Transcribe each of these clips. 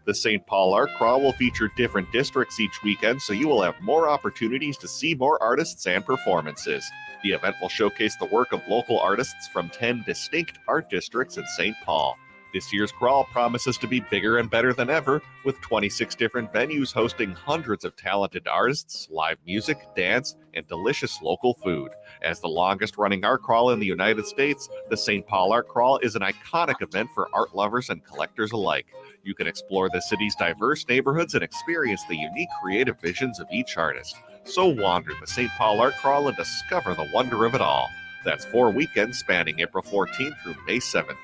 The St. Paul Art Crawl will feature different districts each weekend, so you will have more opportunities to see more artists and performances. The event will showcase the work of local artists from 10 distinct art districts in St. Paul. This year's crawl promises to be bigger and better than ever, with 26 different venues hosting hundreds of talented artists, live music, dance, and delicious local food. As the longest-running art crawl in the United States, the St. Paul Art Crawl is an iconic event for art lovers and collectors alike. You can explore the city's diverse neighborhoods and experience the unique creative visions of each artist. So wander the St. Paul Art Crawl and discover the wonder of it all. That's 4 weekends spanning April 14th through May 7th.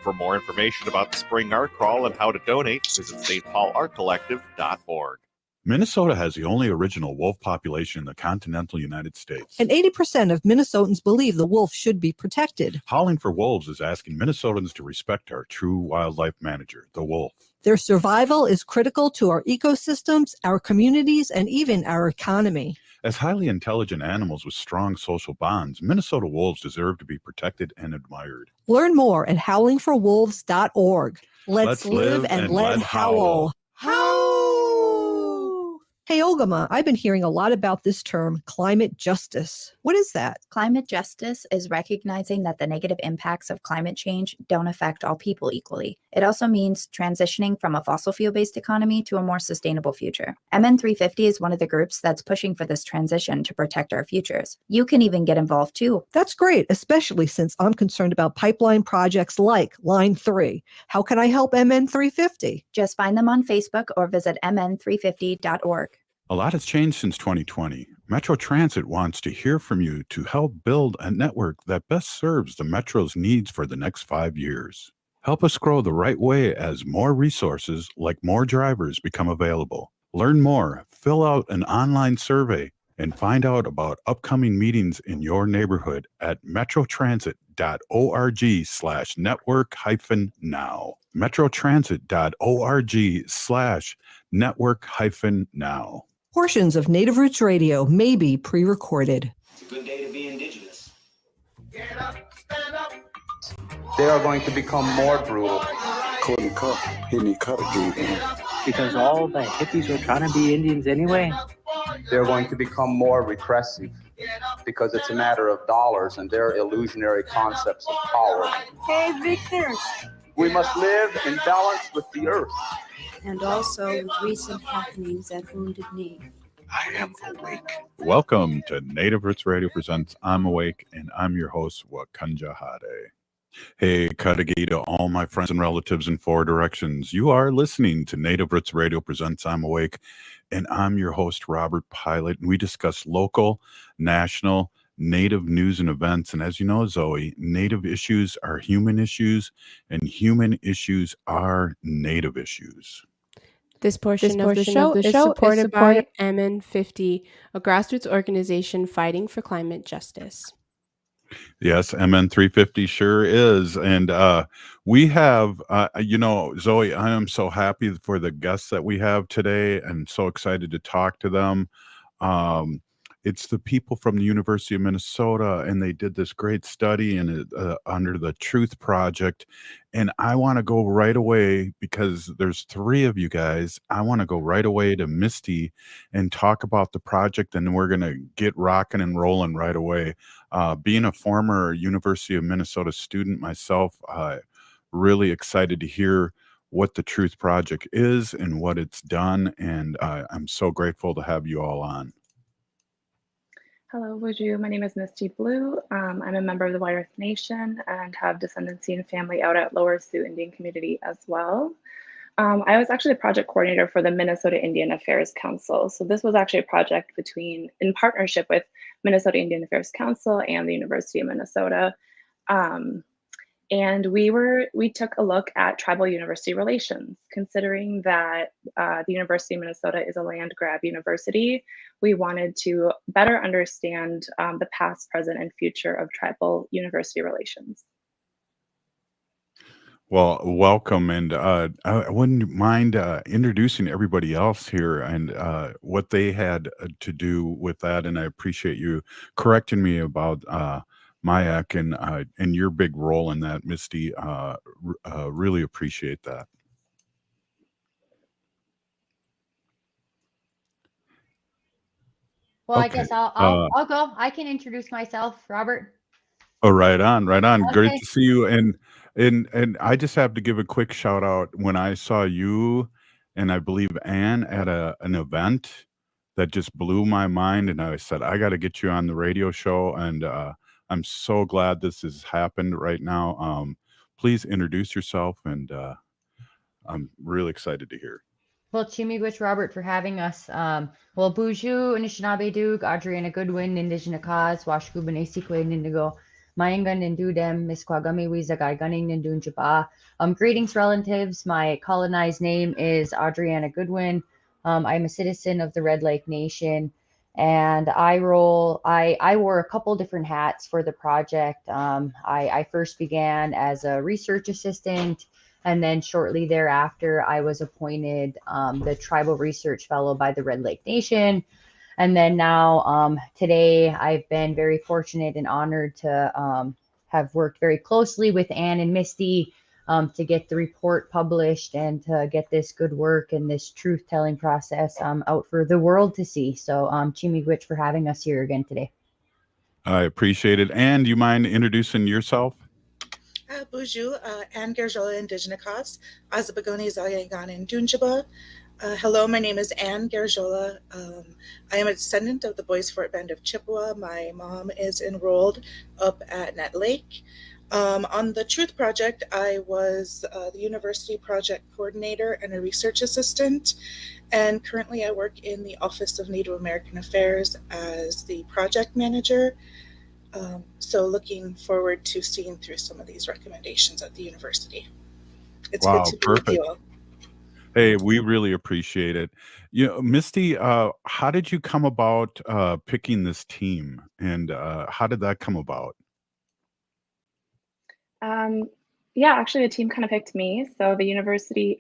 For more information about the Spring Art Crawl and how to donate, visit stpaulartcollective.org. Minnesota has the only original wolf population in the continental United States. And 80% of Minnesotans believe the wolf should be protected. Howling for Wolves is asking Minnesotans to respect our true wildlife manager, the wolf. Their survival is critical to our ecosystems, our communities, and even our economy. As highly intelligent animals with strong social bonds, Minnesota wolves deserve to be protected and admired. Learn more at howlingforwolves.org. Let's live and let howl. Howl! Hey, Ogama, I've been hearing a lot about this term, climate justice. What is that? Climate justice is recognizing that the negative impacts of climate change don't affect all people equally. It also means transitioning from a fossil fuel-based economy to a more sustainable future. MN350 is one of the groups that's pushing for this transition to protect our futures. You can even get involved too. That's great, especially since I'm concerned about pipeline projects like Line 3. How can I help MN350? Just find them on Facebook or visit mn350.org. A lot has changed since 2020. Metro Transit wants to hear from you to help build a network that best serves the Metro's needs for the next 5 years. Help us grow the right way as more resources, like more drivers, become available. Learn more, fill out an online survey, and find out about upcoming meetings in your neighborhood at metrotransit.org/network-now. metrotransit.org/network-now. Portions of Native Roots Radio may be pre-recorded. It's a good day to be indigenous. Get up, stand up. They are going to become more brutal. Couldn't cut, hitting cut again. Because all the hippies were trying to be Indians anyway. They're going to become more repressive because it's a matter of dollars and their illusionary concepts of power. Hey, Victor. We must live in balance with the earth. And also with recent happenings at Wounded Knee. I am awake. Welcome to Native Roots Radio presents I'm Awake, and I'm your host, Wakanja Hade. Hey, Kadagi to all my friends and relatives in 4 directions. You are listening to Native Roots Radio presents I'm Awake, and I'm your host, Robert Pilot, and we discuss local, national, Native news and events. And as you know, Zoe, Native issues are human issues, and human issues are Native issues. This portion of the show is supported by MN50, a grassroots organization fighting for climate justice. Yes, MN350 sure is. And we have, Zoe, I am so happy for the guests that we have today and so excited to talk to them. It's the people from the University of Minnesota, and they did this great study under the Truth Project. And I want to go right away, because there's 3 of you guys. I want to go right away to Misty and talk about the project, and we're going to get rocking and rolling right away. Being a former University of Minnesota student myself, really excited to hear what the Truth Project is and what it's done. And I'm so grateful to have you all on. Hello, Wujoo. My name is Misty Blue. I'm a member of the White Earth Nation and have descendancy and family out at Lower Sioux Indian community as well. I was actually the project coordinator for the Minnesota Indian Affairs Council. So this was actually a project in partnership with Minnesota Indian Affairs Council and the University of Minnesota. And we took a look at tribal university relations, considering that the University of Minnesota is a land grab university. We wanted to better understand the past, present, and future of tribal university relations. Well, welcome, and I wouldn't mind introducing everybody else here and what they had to do with that. And I appreciate you correcting me about Mayak and your big role in that, Misty. Really appreciate that. Well, I Okay. guess I'll go. I can introduce myself, Robert. Oh, right on, right on. Great Okay. to see you. And I just have to give a quick shout out when I saw you and I believe Ann at an event that just blew my mind, and I said I got to get you on the radio show, and I'm so glad this has happened right now. Please introduce yourself, and I'm really excited to hear. Well, Chimigwich Robert for having us. Well, Buju, Anishinaabe Duke, Audrianna Goodwin, Indigenous Cause, Washkuban Esikwe, Nindigo, Mayangan Nindudem, Misquagami Wizagai Gunning Nindunjaba. Greetings, relatives. My colonized name is Audrianna Goodwin. I'm a citizen of the Red Lake Nation, and I wore a couple different hats for the project. I first began as a research assistant. And then shortly thereafter, I was appointed the Tribal Research Fellow by the Red Lake Nation. And then now, today, I've been very fortunate and honored to have worked very closely with Ann and Misty to get the report published and to get this good work and this truth-telling process out for the world to see. So, Chimigwich for having us here again today. I appreciate it. And do you mind introducing yourself? Bonjour, An Garagiola, Indigenous Cause, Azabagoni, Zayagan, and Dunjaba. Hello, my name is An Garagiola. I am a descendant of the Bois Forte band of Chippewa. My mom is enrolled up at Net Lake. On the Truth Project, I was the university project coordinator and a research assistant. And currently I work in the Office of Native American Affairs as the project manager. So looking forward to seeing through some of these recommendations at the university. It's Wow, good to be perfect. with you all. Hey, we really appreciate it. Misty, how did you come about picking this team, and how did that come about? Yeah, actually the team kind of picked me. So the university,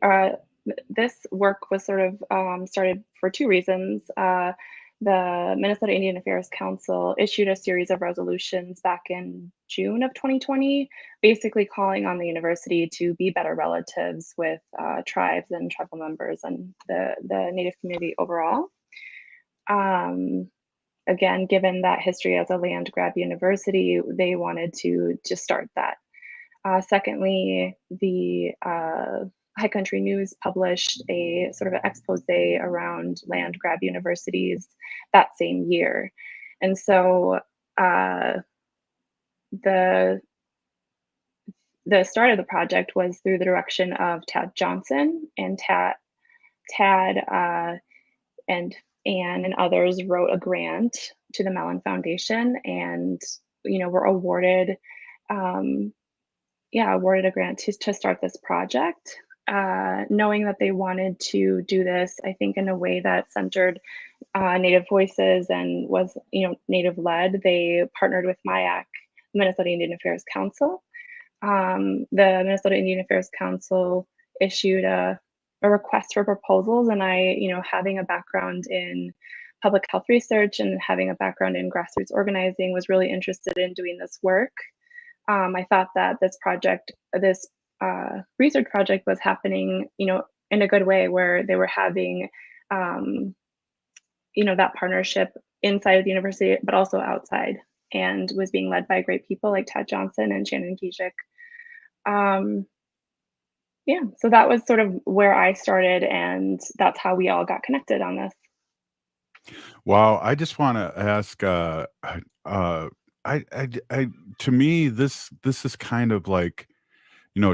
this work was sort of started for two reasons. The Minnesota Indian Affairs Council issued a series of resolutions back in June of 2020, basically calling on the university to be better relatives with tribes and tribal members and the Native community overall. Again, given that history as a land grab university, they wanted to just start that. Secondly, the High Country News published a sort of an expose around land grab universities that same year. And so the start of the project was through the direction of Tad Johnson, and Tad and Ann and others wrote a grant to the Mellon Foundation, and were awarded awarded a grant to start this project, knowing that they wanted to do this, I think, in a way that centered Native voices and was, Native led. They partnered with MIAC, Minnesota Indian Affairs Council. The Minnesota Indian Affairs Council issued a request for proposals, and I, having a background in public health research and having a background in grassroots organizing, was really interested in doing this work. I thought that this research project was happening, in a good way, where they were having, that partnership inside of the university, but also outside, and was being led by great people like Tad Johnson and Shannon Kijik. So that was sort of where I started, and that's how we all got connected on this. Wow, I just want to ask. To me, this is kind of like,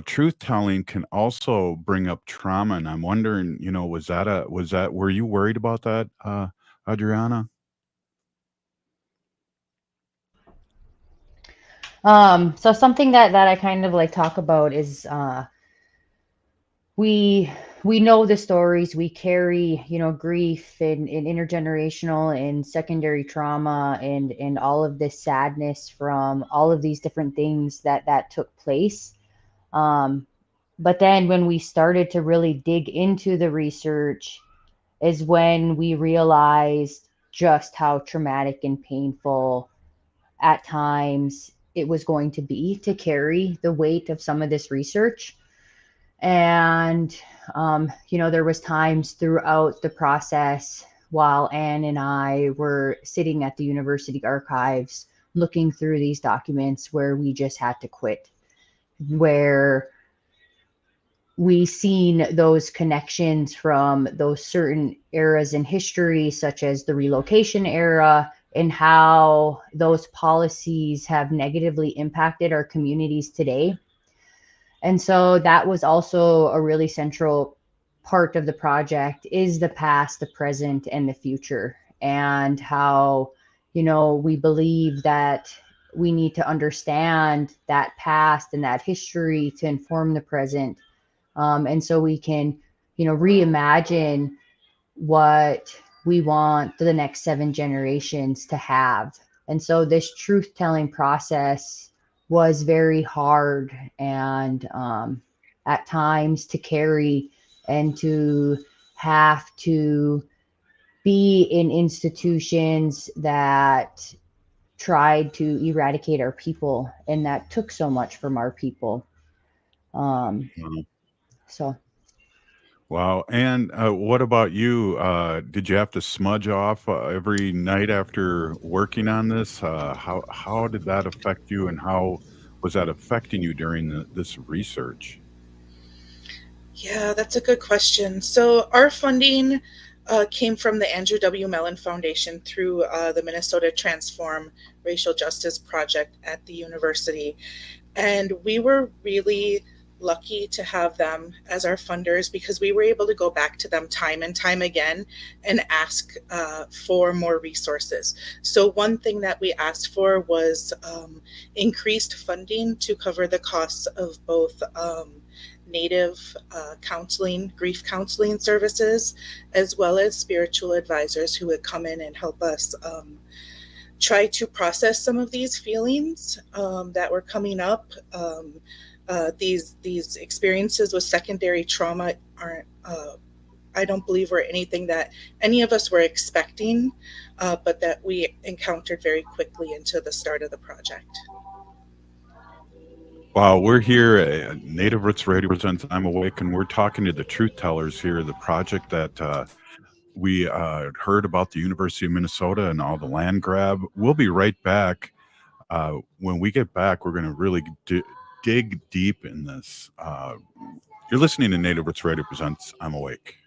truth telling can also bring up trauma, and I'm wondering, were you worried about that, Audrianna? So something that I kind of like talk about is we know the stories, we carry, grief and intergenerational and secondary trauma and all of this sadness from all of these different things that took place. But then when we started to really dig into the research is when we realized just how traumatic and painful at times it was going to be to carry the weight of some of this research. And, there was times throughout the process while Anne and I were sitting at the university archives looking through these documents where we just had to quit, where we seen those connections from those certain eras in history, such as the relocation era, and how those policies have negatively impacted our communities today. And so that was also a really central part of the project, is the past, the present, and the future, and how, we believe that we need to understand that past and that history to inform the present. And so we can, reimagine what we want the next 7 generations to have. And so this truth-telling process was very hard and at times to carry, and to have to be in institutions that tried to eradicate our people, and that took so much from our people. So. Wow. And what about you? Did you have to smudge off every night after working on this? How did that affect you, and how was that affecting you during this research? Yeah, that's a good question. So our funding came from the Andrew W. Mellon Foundation through the Minnesota Transform Racial Justice Project at the university. And we were really lucky to have them as our funders, because we were able to go back to them time and time again and ask for more resources. So one thing that we asked for was increased funding to cover the costs of both Native counseling, grief counseling services, as well as spiritual advisors who would come in and help us try to process some of these feelings that were coming up. These experiences with secondary trauma aren't, I don't believe, were anything that any of us were expecting, but that we encountered very quickly into the start of the project. Wow, we're here at Native Roots Radio presents I'm Awake, and we're talking to the truth tellers here, the project that we heard about the University of Minnesota and all the land grab. We'll be right back. When we get back, we're going to really dig deep in this. You're listening to Native Roots Radio presents I'm Awake.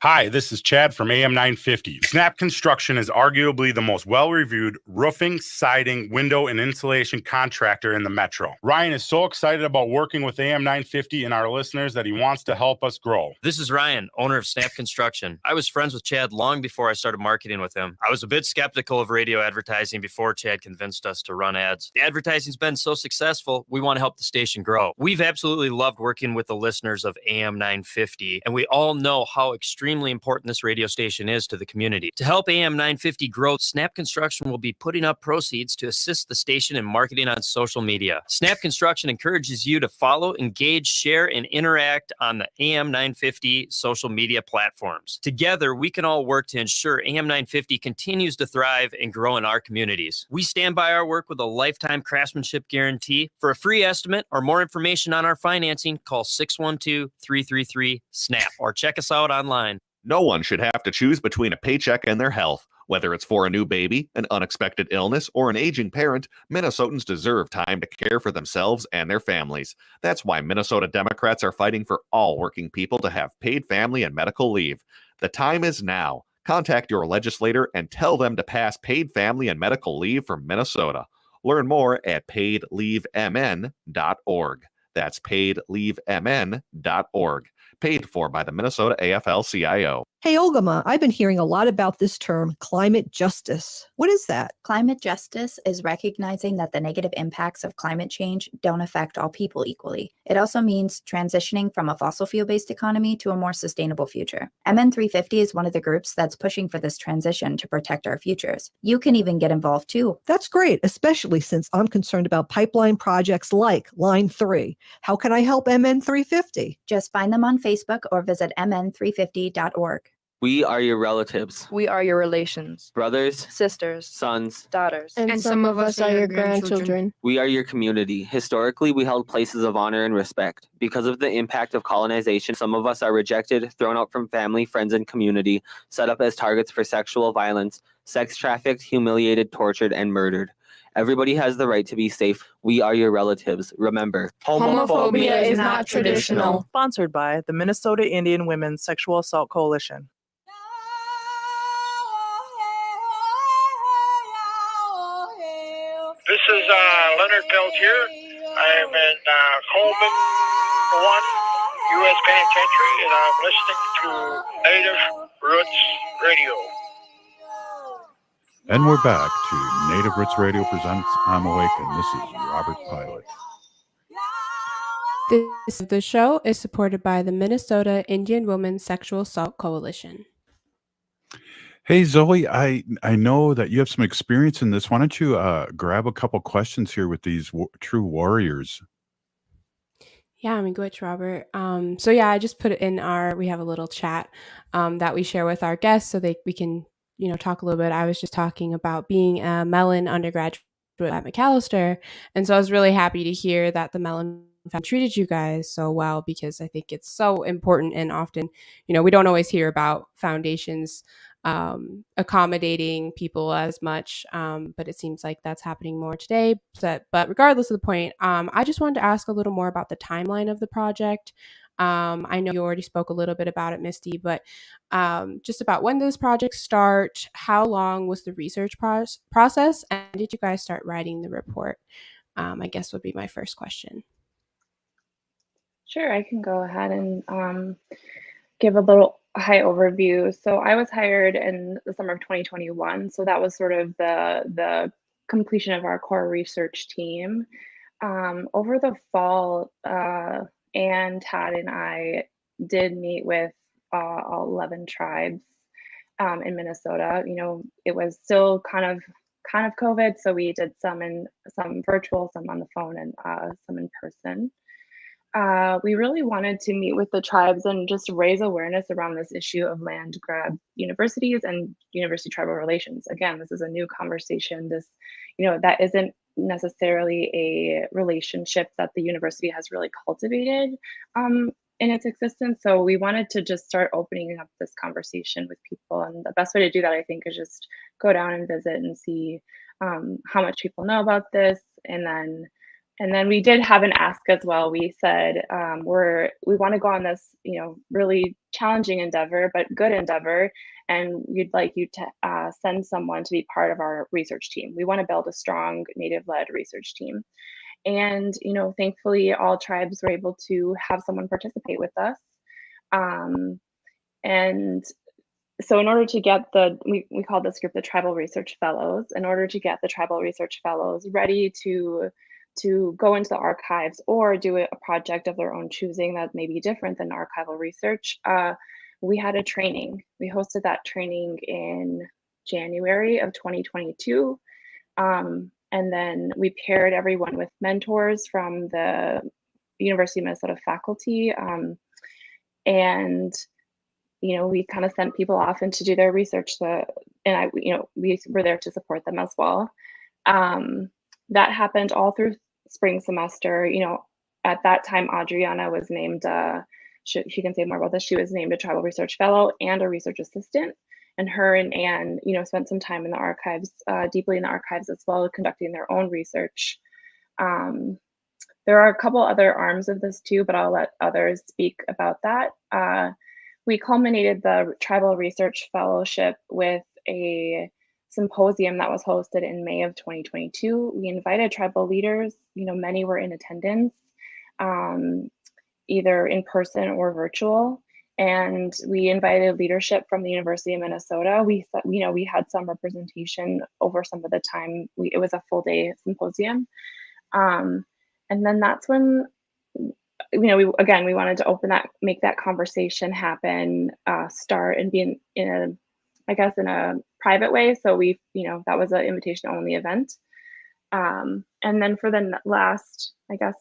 Hi, this is Chad from AM 950. Snap Construction is arguably the most well-reviewed roofing, siding, window, and insulation contractor in the metro. Ryan is so excited about working with AM 950 and our listeners that he wants to help us grow. This is Ryan, owner of Snap Construction. I was friends with Chad long before I started marketing with him. I was a bit skeptical of radio advertising before Chad convinced us to run ads. The advertising's been so successful, we want to help the station grow. We've absolutely loved working with the listeners of AM 950, and we all know how extremely important this radio station is to the community. To help AM 950 grow, Snap Construction will be putting up proceeds to assist the station in marketing on social media. Snap Construction encourages you to follow, engage, share, and interact on the AM 950 social media platforms. Together, we can all work to ensure AM 950 continues to thrive and grow in our communities. We stand by our work with a lifetime craftsmanship guarantee. For a free estimate or more information on our financing, call 612-333-SNAP or check us out online. No one should have to choose between a paycheck and their health. Whether it's for a new baby, an unexpected illness, or an aging parent, Minnesotans deserve time to care for themselves and their families. That's why Minnesota Democrats are fighting for all working people to have paid family and medical leave. The time is now. Contact your legislator and tell them to pass paid family and medical leave for Minnesota. Learn more at paidleavemn.org. That's paidleavemn.org. Paid for by the Minnesota AFL-CIO. Hey, Ogama, I've been hearing a lot about this term, climate justice. What is that? Climate justice is recognizing that the negative impacts of climate change don't affect all people equally. It also means transitioning from a fossil fuel-based economy to a more sustainable future. MN 350 is one of the groups that's pushing for this transition to protect our futures. You can even get involved too. That's great, especially since I'm concerned about pipeline projects like Line 3. How can I help MN 350? Just find them on Facebook or visit mn350.org. We are your relatives, We are your relations, brothers, sisters, sons. daughters. And some of us are your grandchildren. We are your community. Historically, we held places of honor and respect. Because of the impact of colonization, some of us are rejected, thrown out from family, friends, and community, set up as targets for sexual violence, sex trafficked, humiliated, tortured, and murdered. Everybody has the right to be safe. We are your relatives. Remember, Homophobia is not traditional. Sponsored by the Minnesota Indian Women's Sexual Assault Coalition. This is Leonard Peltier. I am in Coleman 1 U.S. Penitentiary, and I'm listening to Native Roots Radio. And we're back to Native Roots Radio presents I'm Awake, and this is Robert Pilot. The show is supported by the Minnesota Indian Women's Sexual Assault Coalition. Hey, Zoe, I know that you have some experience in this. Why don't you grab a couple questions here with these true warriors? Yeah, I'm good, Robert. So yeah, I just put it in we have a little chat that we share with our guests so we can, talk a little bit. I was just talking about being a Mellon undergraduate at McAllister. And so I was really happy to hear that the Mellon Foundation treated you guys so well, because I think it's so important. And often, we don't always hear about foundations accommodating people as much, but it seems like that's happening more today. But regardless of the point, I just wanted to ask a little more about the timeline of the project. I know you already spoke a little bit about it, Misty, but just about when did this project start? How long was the research process? And did you guys start writing the report? I guess would be my first question. Sure, I can go ahead and give a little high overview. So I was hired in the summer of 2021. So that was sort of the completion of our core research team. Over the fall, Ann, Todd, and I did meet with all 11 tribes in Minnesota. It was still kind of COVID, so we did some virtual, some on the phone, and some in person. We really wanted to meet with the tribes and just raise awareness around this issue of land grab universities and university tribal relations. Again, this is a new conversation. That isn't necessarily a relationship that the university has really cultivated in its existence. So we wanted to just start opening up this conversation with people. And the best way to do that, I think, is just go down and visit and see how much people know about this. And then we did have an ask as well. We said, we want to go on this, really challenging endeavor, but good endeavor. And we'd like you to send someone to be part of our research team. We want to build a strong Native-led research team. And, thankfully, all tribes were able to have someone participate with us. And so in order to get we call this group the Tribal Research Fellows, in order to get the Tribal Research Fellows ready to go into the archives or do a project of their own choosing that may be different than archival research, we had a training. We hosted that training in January of 2022. And then we paired everyone with mentors from the University of Minnesota faculty. And, we kind of sent people off and to do their research. We were there to support them as well. That happened all through spring semester. At that time, Audrianna was named, she can say more about this, she was named a Tribal Research Fellow and a research assistant. And her and Ann, spent some time in the archives, deeply in the archives as well, conducting their own research. There are a couple other arms of this too, but I'll let others speak about that. We culminated the Tribal Research Fellowship with a symposium that was hosted in May of 2022. We invited tribal leaders, many were in attendance, either in person or virtual. And we invited leadership from the University of Minnesota. We had some representation over some of the time. It was a full day symposium. And then that's when, we wanted to make that conversation happen, start and be in a private way. So that was an invitation only event. And then for the last,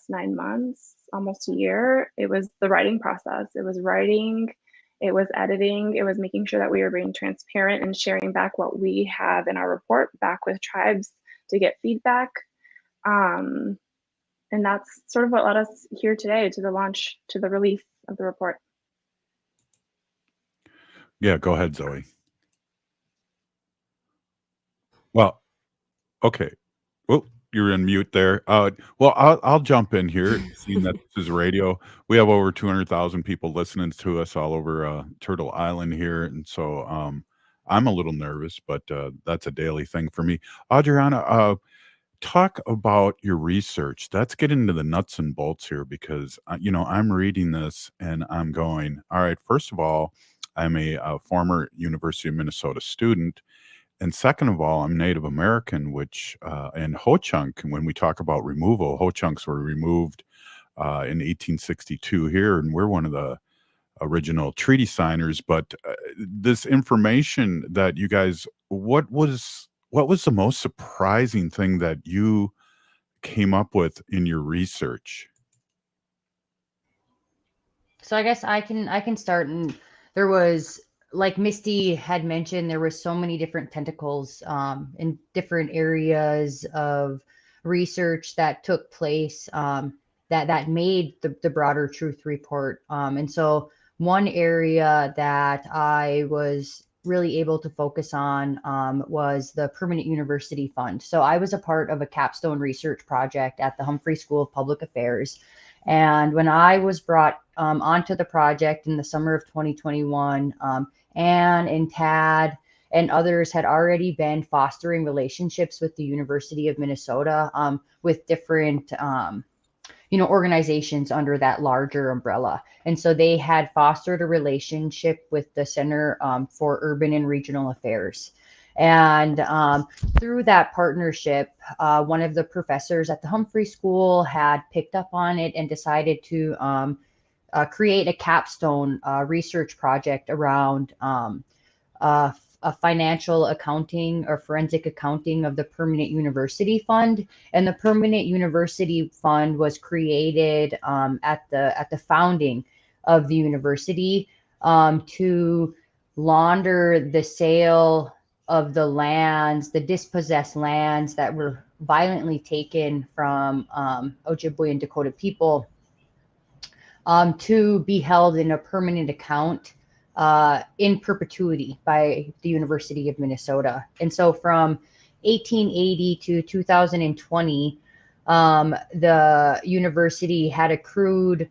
9 months, almost a year, it was the writing process. It was writing It was editing. It was making sure that we were being transparent and sharing back what we have in our report back with tribes to get feedback. And that's sort of what led us here today to the launch, to the release of the report. Yeah, go ahead, Zoe. Well, okay. Well, you're in mute there. Well, I'll jump in here. Seeing that this is radio, we have over 200,000 people listening to us all over Turtle Island here, and so I'm a little nervous, but that's a daily thing for me. Audrianna, talk about your research. Let's get into the nuts and bolts here because I'm reading this and I'm going, all right. First of all, I'm a former University of Minnesota student. And second of all, I'm Native American, which and Ho-Chunk, when we talk about removal, Ho-Chunks were removed in 1862 here, and we're one of the original treaty signers. But this information that you guys, what was the most surprising thing that you came up with in your research? So I guess I can start. And there was, like Misty had mentioned, there were so many different tentacles in different areas of research that took place that made the broader truth report. And so one area that I was really able to focus on was the Permanent University Fund. So I was a part of a capstone research project at the Humphrey School of Public Affairs. And when I was brought onto the project in the summer of 2021, Anne and Tad and others had already been fostering relationships with the University of Minnesota with different organizations under that larger umbrella. And so they had fostered a relationship with the Center for Urban and Regional Affairs. And through that partnership, one of the professors at the Humphrey School had picked up on it and decided to create a capstone research project around a financial accounting or forensic accounting of the Permanent University Fund. And the Permanent University Fund was created at the founding of the university to launder the sale of the lands, the dispossessed lands that were violently taken from Ojibwe and Dakota people, to be held in a permanent account in perpetuity by the University of Minnesota. And so from 1880 to 2020, the university had accrued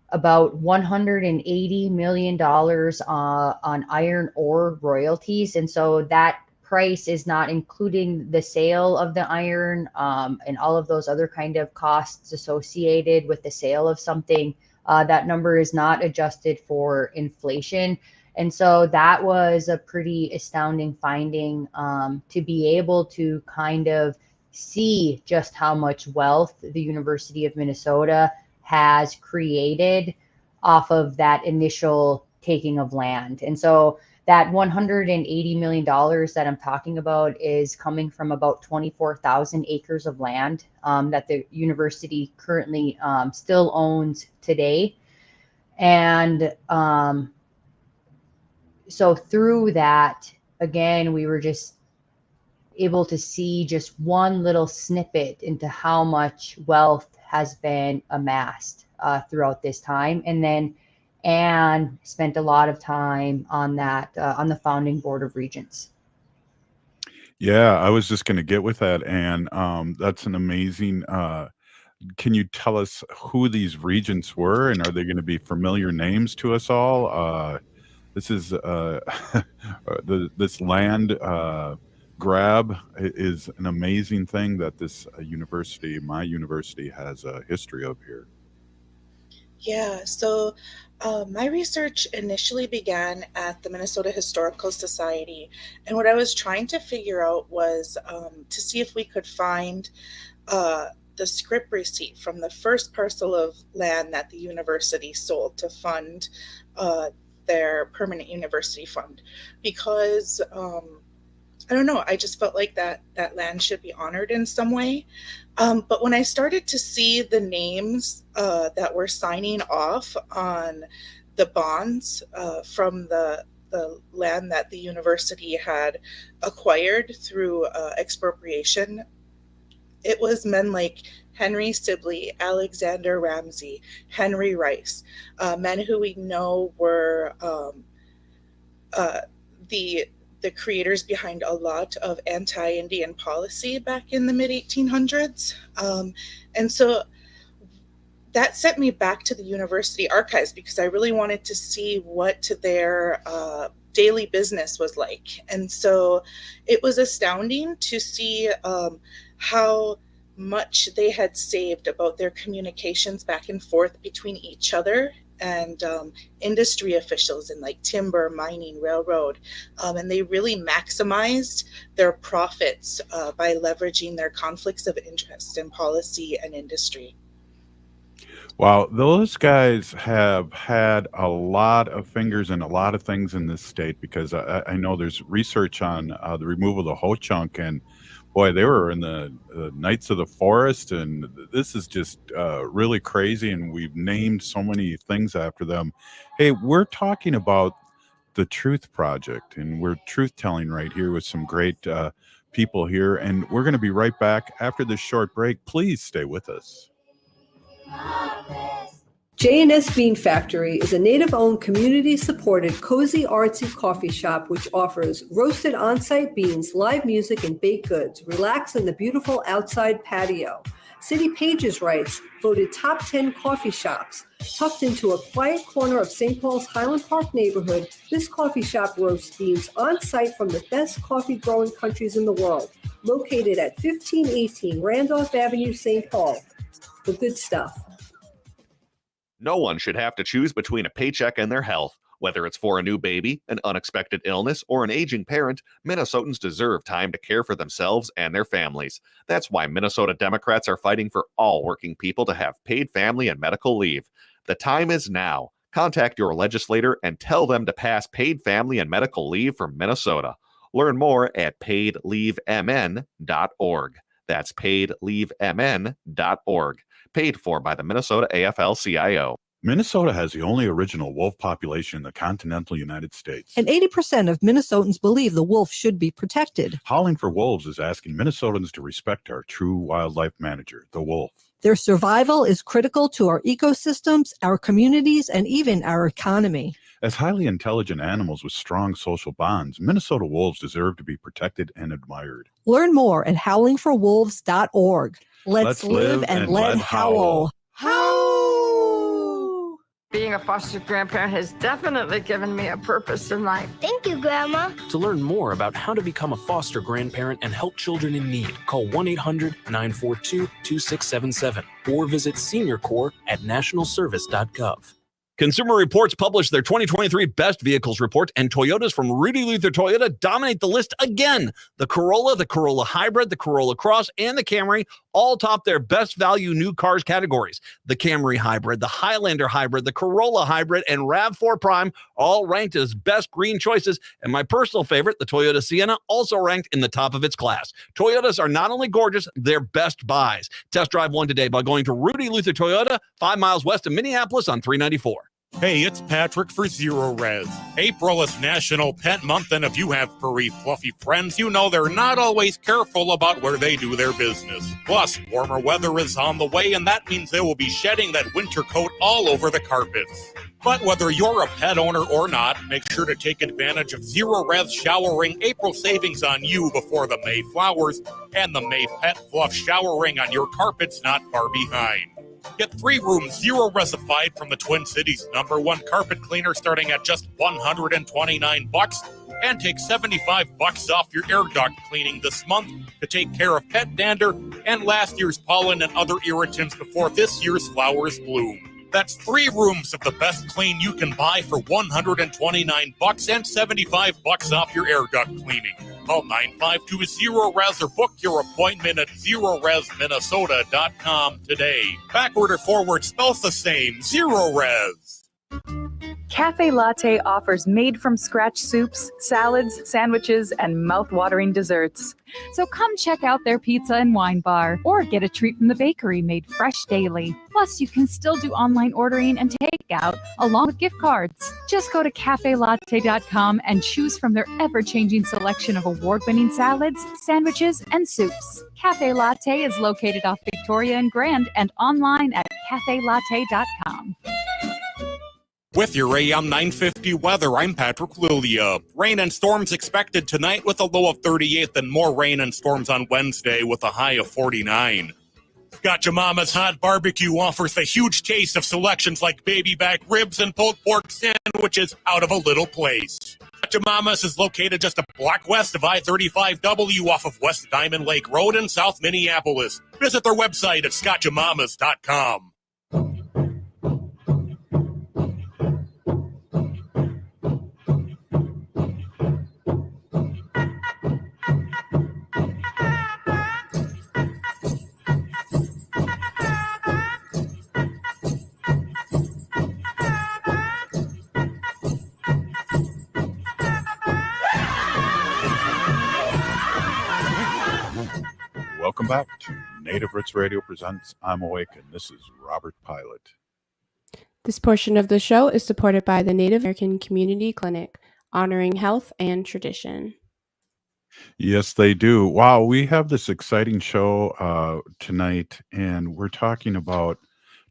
about $180 million on iron ore royalties. And so that price is not including the sale of the iron and all of those other kind of costs associated with the sale of something. That number is not adjusted for inflation. And so that was a pretty astounding finding to be able to kind of see just how much wealth the University of Minnesota has created off of that initial taking of land. And so that $180 million that I'm talking about is coming from about 24,000 acres of land that the university currently still owns today. And so through that, again, we were just able to see just one little snippet into how much wealth has been amassed throughout this time. And then Anne spent a lot of time on that, on the founding board of regents. Yeah, I was just going to get with that, Anne. That's an amazing. Can you tell us who these regents were, and are they going to be familiar names to us all? This is this land grab is an amazing thing that this university, my university, has a history of here. Yeah, so my research initially began at the Minnesota Historical Society. And what I was trying to figure out was to see if we could find the scrip receipt from the first parcel of land that the university sold to fund their permanent university fund. Because I don't know, I just felt like that land should be honored in some way. But when I started to see the names that were signing off on the bonds from the land that the university had acquired through expropriation. It was men like Henry Sibley, Alexander Ramsey, Henry Rice, men who we know were the creators behind a lot of anti-Indian policy back in the mid-1800s. And so that sent me back to the university archives because I really wanted to see what their daily business was like. And so it was astounding to see how much they had saved about their communications back and forth between each other and industry officials in like timber, mining, railroad. And they really maximized their profits by leveraging their conflicts of interest in policy and industry. Wow, those guys have had a lot of fingers in a lot of things in this state because I know there's research on the removal of the ho-chunk, and boy, they were in the Knights of the Forest, and this is just really crazy, and we've named so many things after them. Hey, we're talking about the Truth Project, and we're truth-telling right here with some great people here, and we're going to be right back after this short break. Please stay with us. J&S Bean Factory is a native-owned, community-supported, cozy, artsy coffee shop which offers roasted on-site beans, live music, and baked goods. Relax in the beautiful outside patio. City Pages writes, voted top 10 coffee shops. Tucked into a quiet corner of St. Paul's Highland Park neighborhood, this coffee shop roasts beans on-site from the best coffee-growing countries in the world. Located at 1518 Randolph Avenue, St. Paul. The good stuff. No one should have to choose between a paycheck and their health. Whether it's for a new baby, an unexpected illness, or an aging parent, Minnesotans deserve time to care for themselves and their families. That's why Minnesota Democrats are fighting for all working people to have paid family and medical leave. The time is now. Contact your legislator and tell them to pass paid family and medical leave for Minnesota. Learn more at paidleavemn.org. That's paidleavemn.org. Paid for by the Minnesota AFL-CIO. Minnesota has the only original wolf population in the continental United States. And 80% of Minnesotans believe the wolf should be protected. Howling for Wolves is asking Minnesotans to respect our true wildlife manager, the wolf. Their survival is critical to our ecosystems, our communities, and even our economy. As highly intelligent animals with strong social bonds, Minnesota wolves deserve to be protected and admired. Learn more at howlingforwolves.org. Let's live and let howl. Howl! Being a foster grandparent has definitely given me a purpose in life. Thank you, Grandma. To learn more about how to become a foster grandparent and help children in need, call 1-800-942-2677 or visit SeniorCorps at nationalservice.gov. Consumer Reports published their 2023 Best Vehicles Report, and Toyotas from Rudy Luther Toyota dominate the list again. The Corolla Hybrid, the Corolla Cross, and the Camry all top their best value new cars categories. The Camry Hybrid, the Highlander Hybrid, the Corolla Hybrid, and RAV4 Prime all ranked as best green choices, and my personal favorite, the Toyota Sienna, also ranked in the top of its class. Toyotas are not only gorgeous, they're best buys. Test drive one today by going to Rudy Luther Toyota, 5 miles west of Minneapolis on 394. Hey, it's Patrick for Zero Res. April is National Pet Month, and if you have furry, fluffy friends, you know they're not always careful about where they do their business. Plus, warmer weather is on the way, and that means they will be shedding that winter coat all over the carpets. But whether you're a pet owner or not, make sure to take advantage of Zero Res Showering April savings on you before the May flowers, and the May Pet Fluff Showering on your carpets not far behind. Get 3 rooms, Zero Resified from the Twin Cities' #1 carpet cleaner starting at just $129, and take $75 off your air duct cleaning this month to take care of pet dander and last year's pollen and other irritants before this year's flowers bloom. That's 3 rooms of the best clean you can buy for $129 and $75 off your air duct cleaning. Call 952-ZERO-RES or book your appointment at ZeroResMinnesota.com today. Backward or forward spells the same. Zero Res. Cafe Latte offers made-from-scratch soups, salads, sandwiches, and mouth-watering desserts. So come check out their pizza and wine bar, or get a treat from the bakery made fresh daily. Plus, you can still do online ordering and takeout, along with gift cards. Just go to cafelatte.com and choose from their ever-changing selection of award-winning salads, sandwiches, and soups. Cafe Latte is located off Victoria and Grand and online at cafelatte.com. With your AM 950 weather, I'm Patrick Lilia. Rain and storms expected tonight with a low of 38, then more rain and storms on Wednesday with a high of 49. Scotch Mama's Hot Barbecue offers the huge taste of selections like baby back ribs and pulled pork sandwiches out of a little place. Scotch Mama's is located just a block west of I-35W off of West Diamond Lake Road in South Minneapolis. Visit their website at scotchamamas.com. Welcome back to Native Roots Radio presents I'm Awake, and this is Robert Pilot. This portion of the show is supported by the Native American Community Clinic, honoring health and tradition. Yes, they do. Wow, we have this exciting show tonight, and we're talking about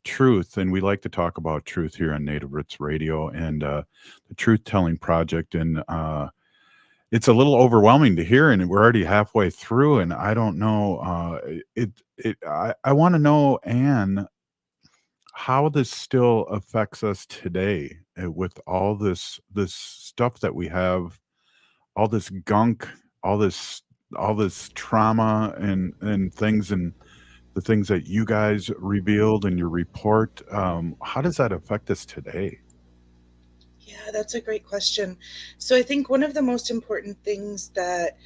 truth, and we like to talk about truth here on Native Roots Radio and the Truth Telling Project, and it's a little overwhelming to hear, and we're already halfway through, and I don't know. I want to know, Anne, how this still affects us today with all this stuff that we have, all this gunk, all this trauma and things, and the things that you guys revealed in your report. How does that affect us today? Yeah, that's a great question. So I think one of the most important things that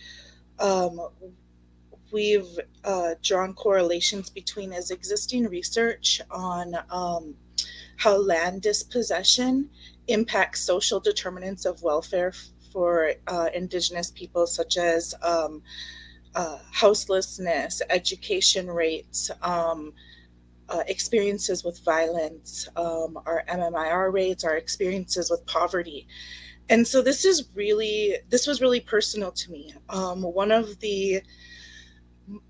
we've drawn correlations between is existing research on how land dispossession impacts social determinants of welfare for Indigenous people, such as houselessness, education rates, experiences with violence, our MMIR rates, our experiences with poverty. And so this was really personal to me. One of the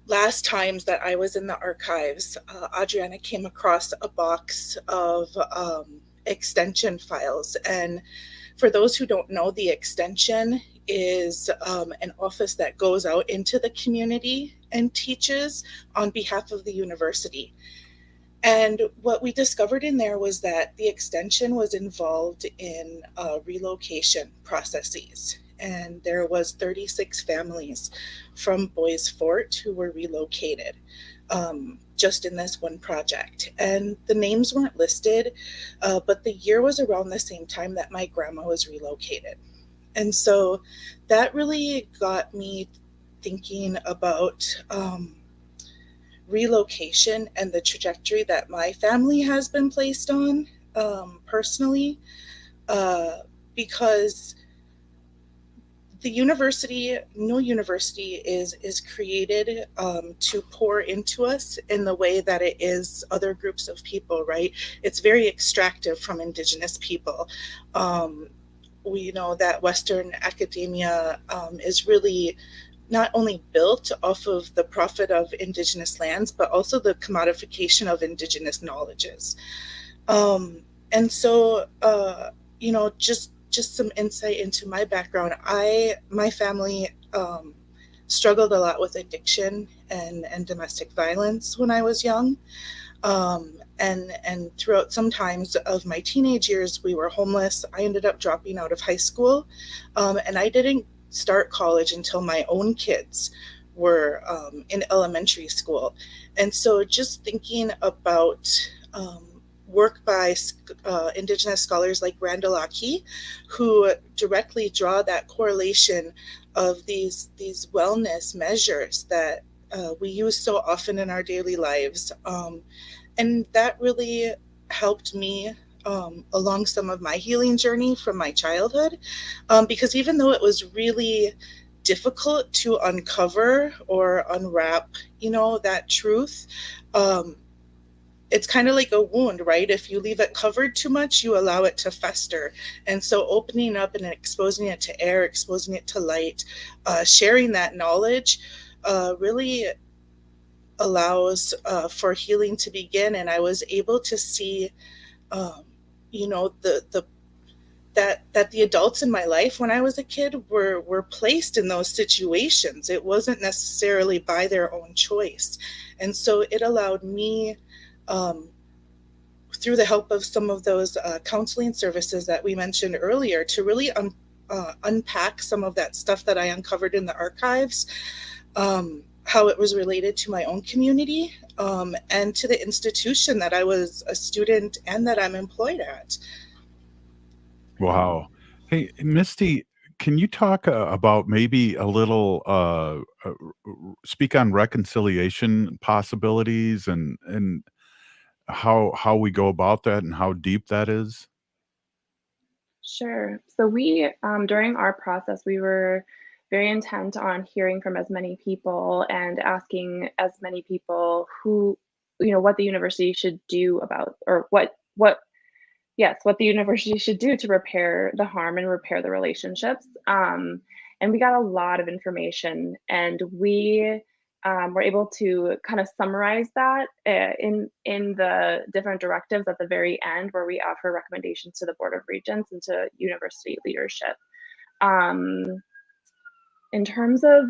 last times that I was in the archives, Audrianna came across a box of extension files. And for those who don't know, the extension is an office that goes out into the community and teaches on behalf of the university. And what we discovered in there was that the extension was involved in relocation processes. And there was 36 families from Bois Forte who were relocated just in this one project. And the names weren't listed, but the year was around the same time that my grandma was relocated. And so that really got me thinking about relocation and the trajectory that my family has been placed on personally, because the university, no university is created to pour into us in the way that it is other groups of people, right? It's very extractive from Indigenous people. We know that Western academia is really not only built off of the profit of Indigenous lands, but also the commodification of Indigenous knowledges. And so, just some insight into my background. My family struggled a lot with addiction and domestic violence when I was young. And throughout some times of my teenage years, we were homeless. I ended up dropping out of high school, and I didn't start college until my own kids were in elementary school. And so just thinking about work by Indigenous scholars like Randall Aki, who directly draw that correlation of these wellness measures that we use so often in our daily lives. And that really helped me along some of my healing journey from my childhood, because even though it was really difficult to uncover or unwrap, that truth, it's kind of like a wound, right? If you leave it covered too much, you allow it to fester. And so opening up and exposing it to air, exposing it to light, sharing that knowledge really allows for healing to begin. And I was able to see, that the adults in my life when I was a kid were placed in those situations. It wasn't necessarily by their own choice. And so it allowed me, through the help of some of those counseling services that we mentioned earlier, to really unpack some of that stuff that I uncovered in the archives, how it was related to my own community, and to the institution that I was a student and that I'm employed at. Wow. Hey, Misty, can you talk about maybe a little speak on reconciliation possibilities and how we go about that and how deep that is? Sure. So we, during our process, we were very intent on hearing from as many people and asking as many people who, what the university should do about, or what the university should do to repair the harm and repair the relationships. And we got a lot of information, and we were able to kind of summarize that in the different directives at the very end, where we offer recommendations to the Board of Regents and to university leadership. In terms of,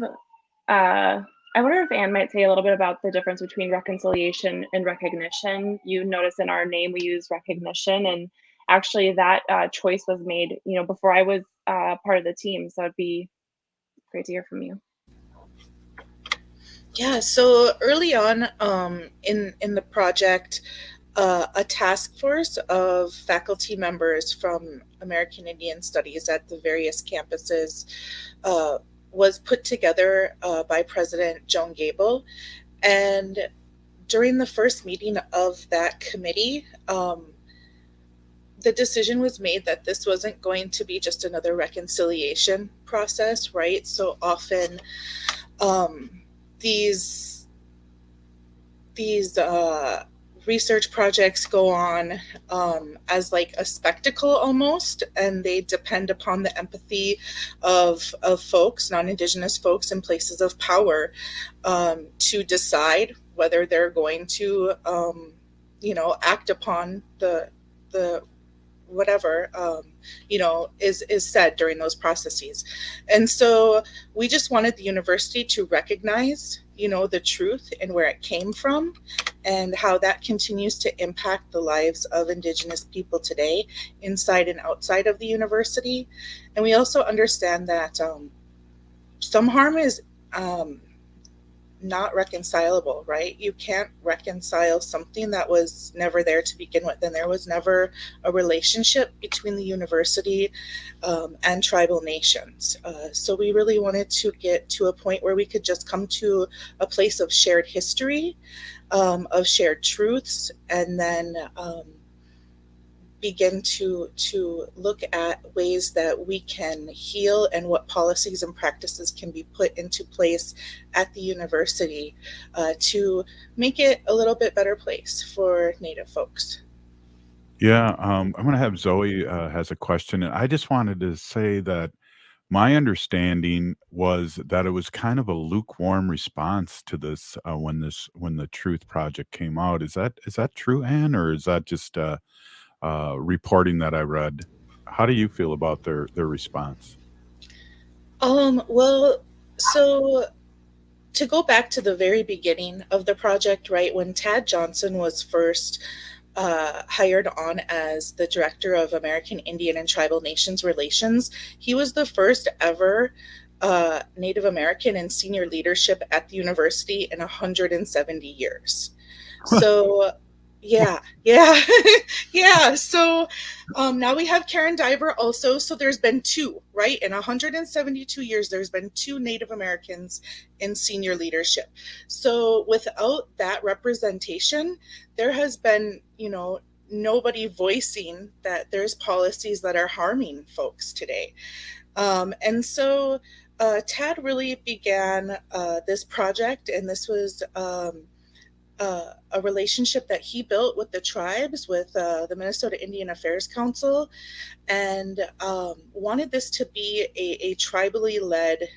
I wonder if Anne might say a little bit about the difference between reconciliation and recognition. You notice in our name we use recognition, and actually that choice was made, before I was part of the team. So it'd be great to hear from you. Yeah, so early on in the project, a task force of faculty members from American Indian Studies at the various campuses was put together by President Joan Gable. And during the first meeting of that committee, the decision was made that this wasn't going to be just another reconciliation process, right? So often these research projects go on as like a spectacle almost, and they depend upon the empathy of folks, non-Indigenous folks in places of power, to decide whether they're going to act upon the whatever is said during those processes. And so we just wanted the university to recognize the truth and where it came from, and how that continues to impact the lives of Indigenous people today, inside and outside of the university. And we also understand that some harm is not reconcilable, right? You can't reconcile something that was never there to begin with, and there was never a relationship between the university and tribal nations. So we really wanted to get to a point where we could just come to a place of shared history, of shared truths, and then begin to look at ways that we can heal and what policies and practices can be put into place at the university to make it a little bit better place for Native folks. Yeah, I'm going to have Zoe has a question, and I just wanted to say that my understanding was that it was kind of a lukewarm response to this when the Truth Project came out. Is that true, Anne, or is that just reporting that I read? How do you feel about their response? Well, so to go back to the very beginning of the project, right, when Tad Johnson was first hired on as the director of American Indian and Tribal Nations Relations, he was the first ever Native American in senior leadership at the university in 170 years. So yeah. So now we have Karen Diver also. So there's been two, right? In 172 years, there's been two Native Americans in senior leadership. So without that representation, there has been, nobody voicing that there's policies that are harming folks today. And so Tad really began this project, and this was a relationship that he built with the tribes, with the Minnesota Indian Affairs Council, and wanted this to be a tribally led,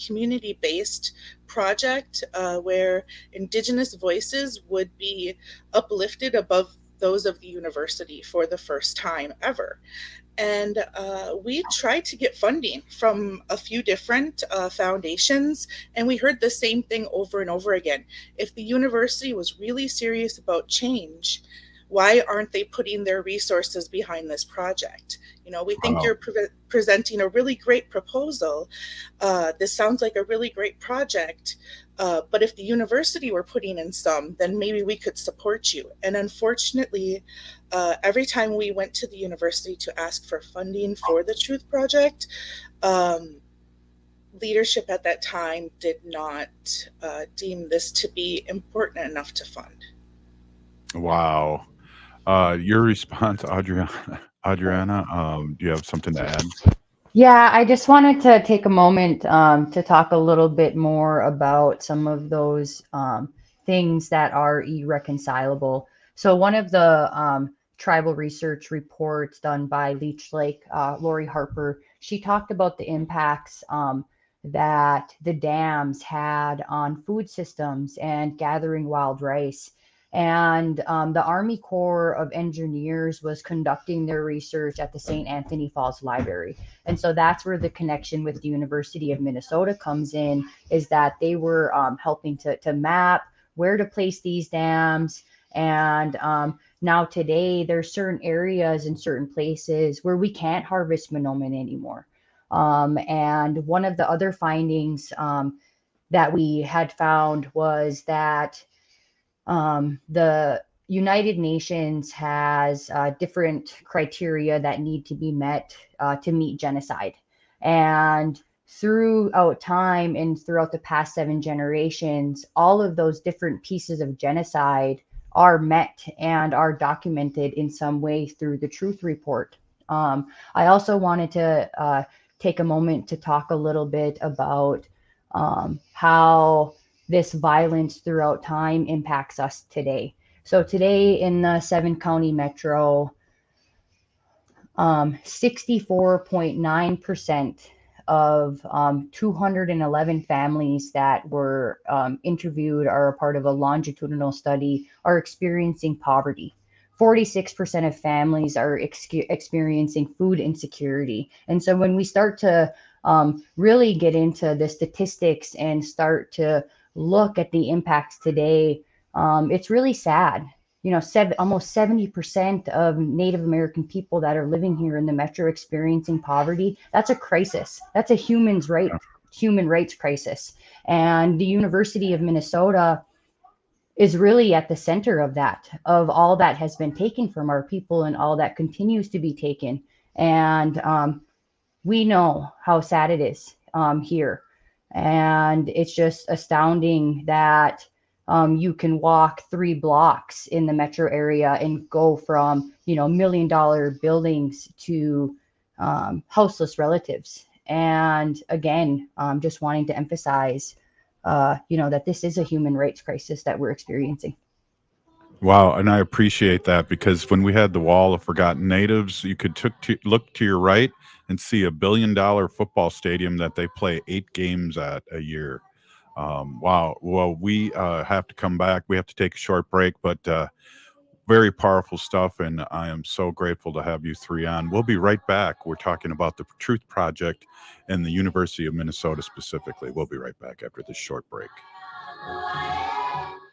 community-based project where Indigenous voices would be uplifted above those of the university for the first time ever. And we tried to get funding from a few different foundations, and we heard the same thing over and over again. If the university was really serious about change, why aren't they putting their resources behind this project? You know, we think Wow. you're presenting a really great proposal. This sounds like a really great project. But if the university were putting in some, then maybe we could support you. And unfortunately, every time we went to the university to ask for funding for the Truth Project, leadership at that time did not deem this to be important enough to fund. Wow. Your response, Audrianna, do you have something to add? Yeah, I just wanted to take a moment to talk a little bit more about some of those things that are irreconcilable. So one of the tribal research reports done by Leech Lake, Lori Harper, she talked about the impacts that the dams had on food systems and gathering wild rice. And the Army Corps of Engineers was conducting their research at the St. Anthony Falls Library. And so that's where the connection with the University of Minnesota comes in, is that they were helping to map where to place these dams. And now today, there's certain areas in certain places where we can't harvest monomen anymore. And one of the other findings that we had found was that the United Nations has different criteria that need to be met to meet genocide. And throughout time and throughout the past 7 generations, all of those different pieces of genocide are met and are documented in some way through the Truth Report. I also wanted to take a moment to talk a little bit about how this violence throughout time impacts us today. So today in the 7-county metro, 64.9% of 211 families that were interviewed or a part of a longitudinal study are experiencing poverty. 46% of families are experiencing food insecurity. And so when we start to really get into the statistics and start to look at the impacts today, it's really sad. You know, almost 70% of Native American people that are living here in the metro experiencing poverty. That's a crisis. That's a human rights crisis. And the University of Minnesota is really at the center of that, of all that has been taken from our people and all that continues to be taken. And we know how sad it is here. And it's just astounding that you can walk 3 blocks in the metro area and go from, $1 million buildings to houseless relatives. And again, just wanting to emphasize, that this is a human rights crisis that we're experiencing. Wow, and I appreciate that, because when we had the Wall of Forgotten Natives, you could look to your right and see $1 billion football stadium that they play 8 games at a year. Wow. Well, we have to come back. We have to take a short break, but very powerful stuff, and I am so grateful to have you 3 on. We'll be right back. We're talking about the Truth Project and the University of Minnesota specifically. We'll be right back after this short break.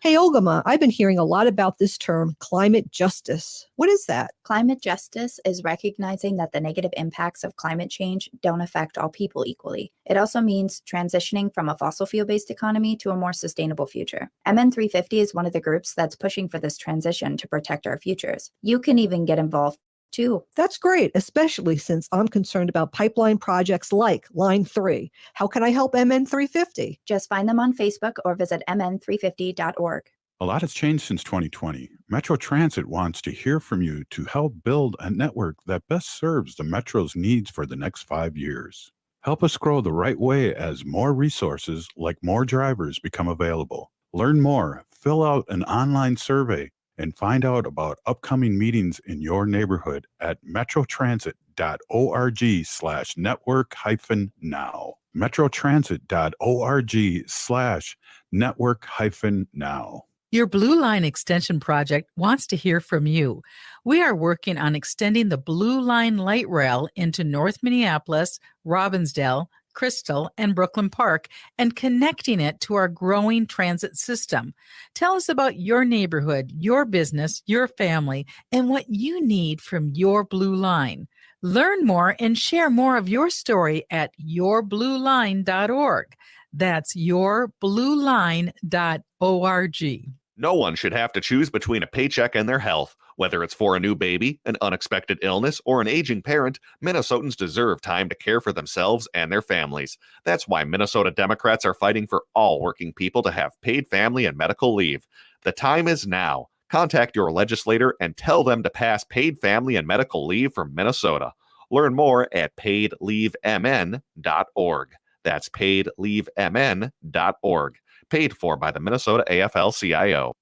Hey, Ogama, I've been hearing a lot about this term, climate justice. What is that? Climate justice is recognizing that the negative impacts of climate change don't affect all people equally. It also means transitioning from a fossil fuel-based economy to a more sustainable future. MN350 is one of the groups that's pushing for this transition to protect our futures. You can even get involved too. That's great, especially since I'm concerned about pipeline projects like Line 3. How can I help MN350? Just find them on Facebook or visit mn350.org. A lot has changed since 2020. Metro Transit wants to hear from you to help build a network that best serves the Metro's needs for the next 5 years. Help us grow the right way as more resources, like more drivers, become available. Learn more, fill out an online survey, and find out about upcoming meetings in your neighborhood at metrotransit.org/network-now. metrotransit.org/network-now. Your Blue Line Extension project wants to hear from you. We are working on extending the Blue Line light rail into North Minneapolis, Robbinsdale, Crystal, and Brooklyn Park and connecting it to our growing transit system. Tell us about your neighborhood, your business, your family, and what you need from your Blue Line. Learn more and share more of your story at yourblueline.org. That's yourblueline.org. No one should have to choose between a paycheck and their health. Whether it's for a new baby, an unexpected illness, or an aging parent, Minnesotans deserve time to care for themselves and their families. That's why Minnesota Democrats are fighting for all working people to have paid family and medical leave. The time is now. Contact your legislator and tell them to pass paid family and medical leave for Minnesota. Learn more at paidleavemn.org. That's paidleavemn.org. Paid for by the Minnesota AFL-CIO.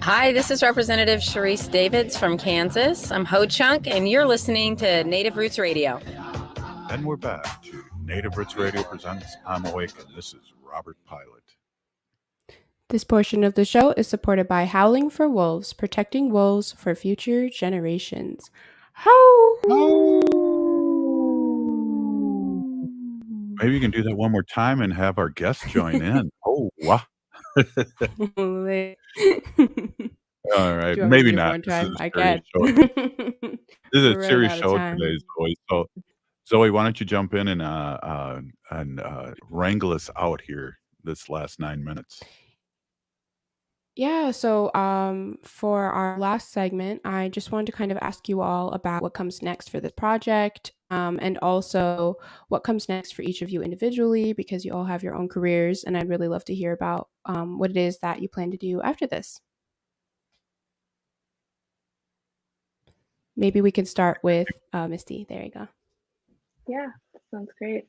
Hi, this is Representative Sharice Davids from Kansas. I'm Ho Chunk, and you're listening to Native Roots Radio. And we're back to Native Roots Radio presents I'm Awake, and this is Robert Pilot. This portion of the show is supported by Howling for Wolves, protecting wolves for future generations. Howl! Maybe you can do that one more time and have our guests join in. Oh, wow. All right. Maybe not. This is a serious show. This is a serious show today, Zoe. So, Zoe, why don't you jump in and wrangle us out here this last 9 minutes? Yeah, so for our last segment, I just wanted to kind of ask you all about what comes next for this project, and also what comes next for each of you individually, because you all have your own careers, and I'd really love to hear about what it is that you plan to do after this. Maybe we can start with Misty. There you go. Yeah, that sounds great.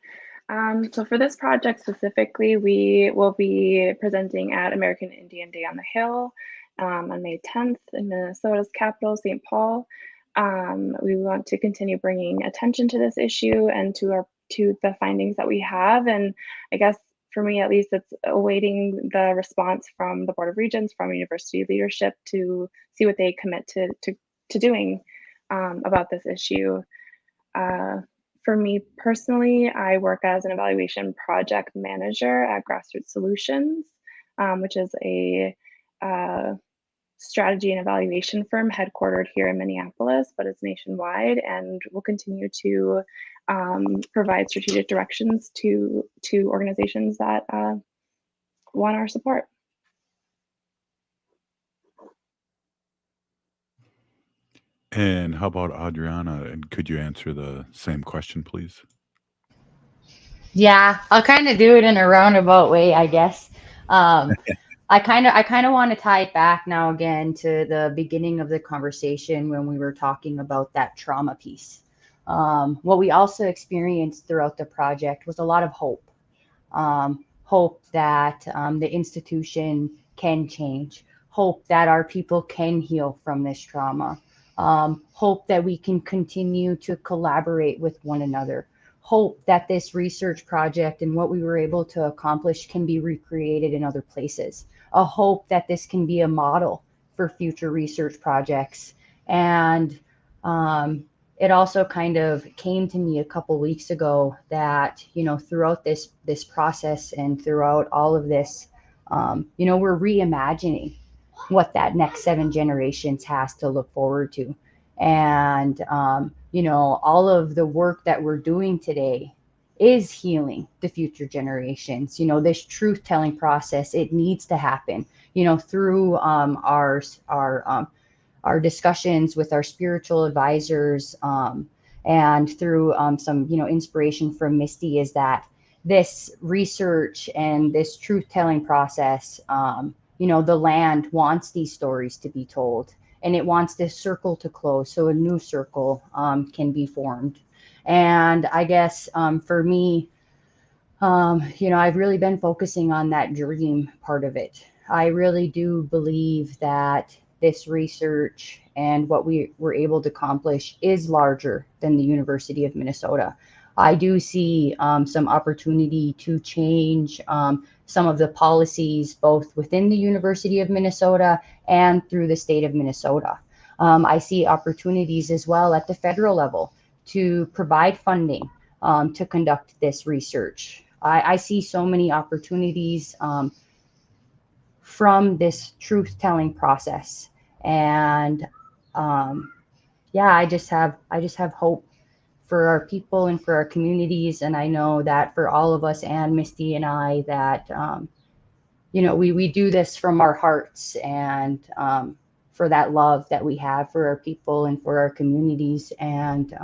So for this project specifically, we will be presenting at American Indian Day on the Hill on May 10th in Minnesota's capital, St. Paul. We want to continue bringing attention to this issue and to the findings that we have. And I guess for me, at least, it's awaiting the response from the Board of Regents, from university leadership to see what they commit to doing about this issue. For me personally, I work as an evaluation project manager at Grassroots Solutions, which is a strategy and evaluation firm headquartered here in Minneapolis, but it's nationwide, and will continue to provide strategic directions to organizations that want our support. And how about Audrianna? And could you answer the same question, please? Yeah, I'll kind of do it in a roundabout way, I guess. I kind of want to tie it back now again to the beginning of the conversation when we were talking about that trauma piece. What we also experienced throughout the project was a lot of hope. Hope that the institution can change. Hope that our people can heal from this trauma. Hope that we can continue to collaborate with one another. Hope that this research project and what we were able to accomplish can be recreated in other places. A hope that this can be a model for future research projects. And it also kind of came to me a couple weeks ago that, throughout this process and throughout all of this, we're reimagining what that next 7 generations has to look forward to. And, all of the work that we're doing today is healing the future generations. This truth-telling process, it needs to happen, through our discussions with our spiritual advisors, and through some, inspiration from Misty, is that, this research and this truth-telling process, the land wants these stories to be told, and it wants this circle to close so a new circle can be formed. And I guess for me, I've really been focusing on that dream part of it. I really do believe that this research and what we were able to accomplish is larger than the University of Minnesota. I do see some opportunity to change some of the policies both within the University of Minnesota and through the state of Minnesota. I see opportunities as well at the federal level to provide funding to conduct this research. I see so many opportunities from this truth-telling process, and I just have hope for our people and for our communities. And I know that for all of us, and Misty and I, that we do this from our hearts, and for that love that we have for our people and for our communities. And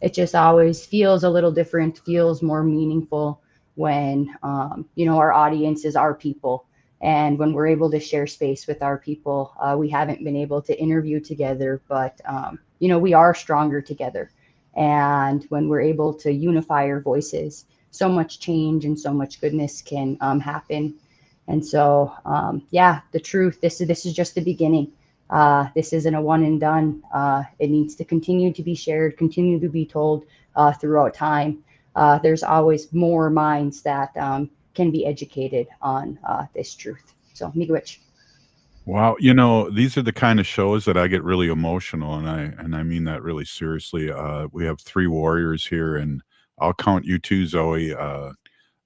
it just always feels a little different, feels more meaningful when, our audience is our people. And when we're able to share space with our people, we haven't been able to interview together, but, we are stronger together. And when we're able to unify our voices, so much change and so much goodness can happen. And so, the truth, this is just the beginning. This isn't a one and done. It needs to continue to be shared, continue to be told throughout time. There's always more minds that can be educated on this truth. So, miigwech. Wow, these are the kind of shows that I get really emotional, and I mean that really seriously. We have three warriors here, and I'll count you too, Zoe,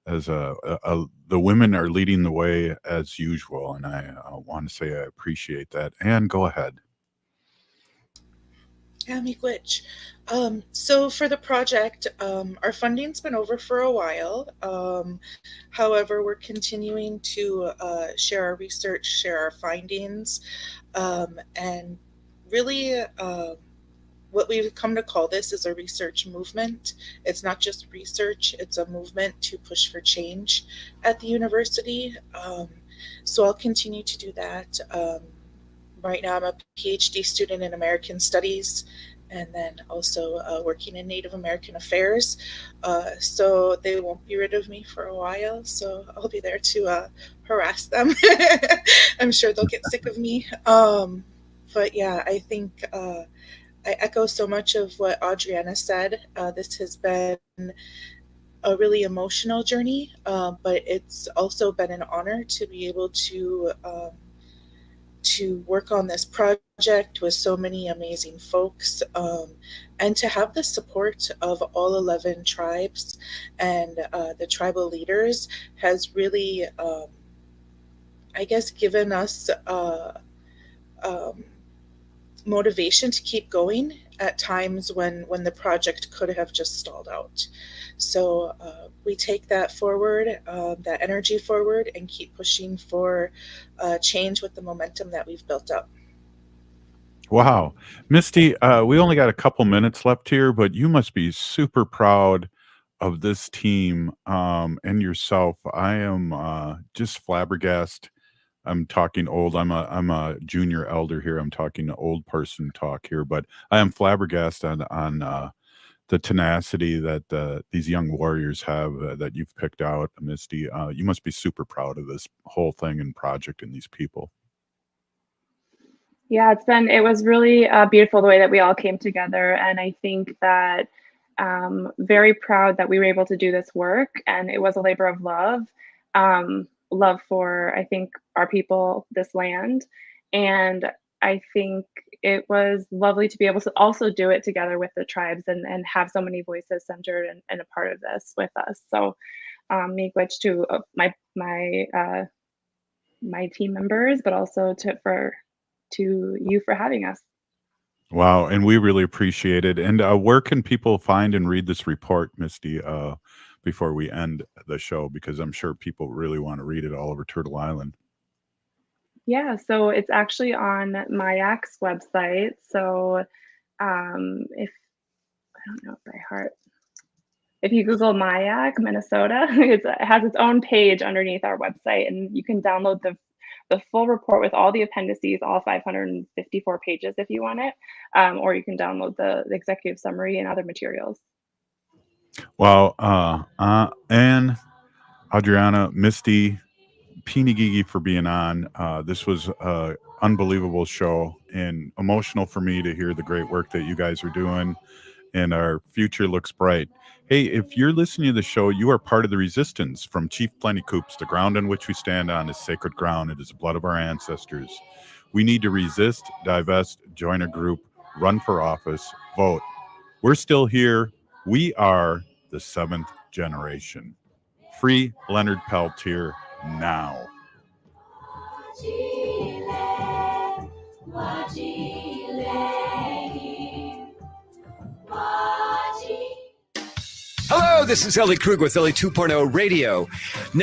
as the women are leading the way as usual, and I want to say I appreciate that. And go ahead. Yeah, miigwech. So for the project, our funding's been over for a while. However, we're continuing to share our research, share our findings, and really what we've come to call this is a research movement. It's not just research, it's a movement to push for change at the university. So I'll continue to do that. Right now I'm a PhD student in American Studies, and then also working in Native American Affairs. So they won't be rid of me for a while, so I'll be there to harass them. I'm sure they'll get sick of me. But yeah, I think I echo so much of what Audrianna said. This has been a really emotional journey, but it's also been an honor to be able to work on this project with so many amazing folks, and to have the support of all 11 tribes and the tribal leaders has really, I guess, given us motivation to keep going at times when the project could have just stalled out. So we take that forward, that energy forward, and keep pushing for change with the momentum that we've built up. Wow. Misty, we only got a couple minutes left here, but you must be super proud of this team and yourself. I am just flabbergasted. I'm talking old. I'm a junior elder here. I'm talking old person talk here, but I am flabbergasted on the tenacity that these young warriors have that you've picked out, Misty. You must be super proud of this whole thing and project and these people. Yeah, it was really beautiful the way that we all came together. And I think that very proud that we were able to do this work. And it was a labor of love, love for, I think, our people, this land. And I think it was lovely to be able to also do it together with the tribes and have so many voices centered and a part of this with us. So miigwech to my team members, but also to you for having us. Wow, and we really appreciate it. And where can people find and read this report, Misty, before we end the show? Because I'm sure people really want to read it all over Turtle Island. Yeah, so it's actually on MIAC's website. So if I don't know it by heart, If you Google MIAC, Minnesota, it has its own page underneath our website, and you can download the full report with all the appendices, all 554 pages if you want it, or you can download the executive summary and other materials. Well, and Audrianna, Misty, Peeny Gigi for being on. This was an unbelievable show and emotional for me to hear the great work that you guys are doing, and our future looks bright. Hey, if you're listening to the show, you are part of the resistance. From Chief Plenty Coops, the ground on which we stand on is sacred ground. It is the blood of our ancestors. We need to resist, divest, join a group, run for office, vote. We're still here. We are the 7th generation. Free Leonard Peltier now. Hello, this is Ellie Krug with Ellie 2.0 Radio. Now